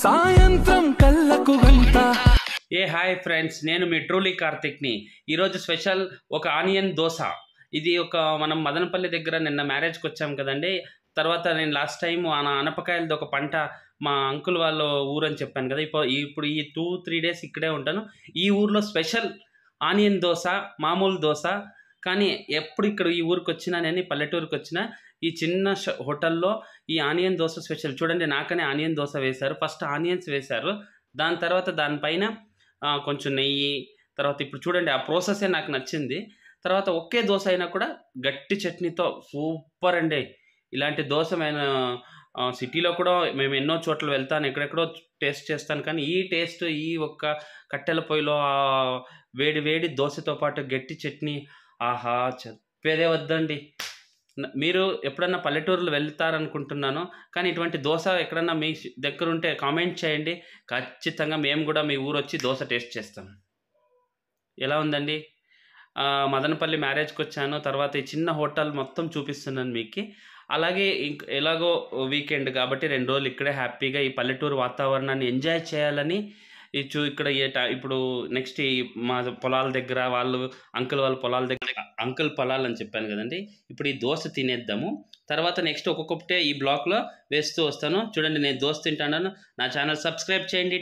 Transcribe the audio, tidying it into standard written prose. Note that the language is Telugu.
సాయంత్రం కళ్ళకు గంట. హాయ్ ఫ్రెండ్స్, నేను మీ ట్రూలీ కార్తిక్ని. ఈరోజు స్పెషల్ ఒక ఆనియన్ దోశ. ఇది మనం మదనపల్లి దగ్గర నిన్న మ్యారేజ్కి వచ్చాం కదండి. తర్వాత నేను లాస్ట్ టైం అనపకాయలది ఒక పంట మా అంకుల్ వాళ్ళ ఊరని చెప్పాను కదా. ఇప్పుడు ఈ 2-3 డేస్ ఇక్కడే ఉంటాను. ఈ ఊర్లో స్పెషల్ ఆనియన్ దోశ, మామూలు దోశ. కానీ ఎప్పుడు ఇక్కడ ఈ ఊరికి వచ్చినా, నేను పల్లెటూరుకి వచ్చినా, ఈ చిన్న హోటల్లో ఈ ఆనియన్ దోశ స్పెషల్. చూడండి, నాకనే ఆనియన్ దోశ వేశారు. ఫస్ట్ ఆనియన్స్ వేశారు, దాని తర్వాత దానిపైన కొంచెం నెయ్యి, తర్వాత ఇప్పుడు చూడండి ఆ ప్రాసెసే నాకు నచ్చింది. తర్వాత ఒకే దోశ అయినా కూడా గట్టి చట్నీతో సూపర్ అండి. ఇలాంటి దోశ నేను సిటీలో కూడా మేము ఎన్నో చోట్ల వెళ్తాను, ఎక్కడెక్కడో టేస్ట్ చేస్తాను. కానీ ఈ టేస్ట్, ఈ ఒక్క కట్టెల పొయ్యిలో వేడి వేడి దోశతో పాటు గట్టి చట్నీ, ఆహా చెప్పేదే వద్దండి. మీరు ఎప్పుడన్నా పల్లెటూరులో వెళ్తారనుకుంటున్నాను. కానీ ఇటువంటి దోశ ఎక్కడన్నా మీ దగ్గర ఉంటే కామెంట్ చేయండి. ఖచ్చితంగా మేము కూడా మీ ఊరు వచ్చి దోశ టేస్ట్ చేస్తాం. ఎలా ఉందండి? మదనపల్లి మ్యారేజ్కి వచ్చాను. తర్వాత ఈ చిన్న హోటల్ మొత్తం చూపిస్తున్నాను మీకు. అలాగే ఎలాగో వీకెండ్ కాబట్టి 2 రోజులు ఇక్కడే హ్యాపీగా ఈ పల్లెటూరు వాతావరణాన్ని ఎంజాయ్ చేయాలని ఇక్కడ ఇప్పుడు నెక్స్ట్ ఈ మా పొలాల దగ్గర అంకుల్ వాళ్ళ పొలాల దగ్గర, అంకుల్ పొలాలు అని చెప్పాను కదండి. ఇప్పుడు ఈ దోశ తినేద్దాము. తర్వాత నెక్స్ట్ ఒక్కొక్కటే ఈ బ్లాక్లో వేస్తూ వస్తాను. చూడండి, నేను దోశ తింటాను. నా ఛానల్ సబ్స్క్రైబ్ చేయండి.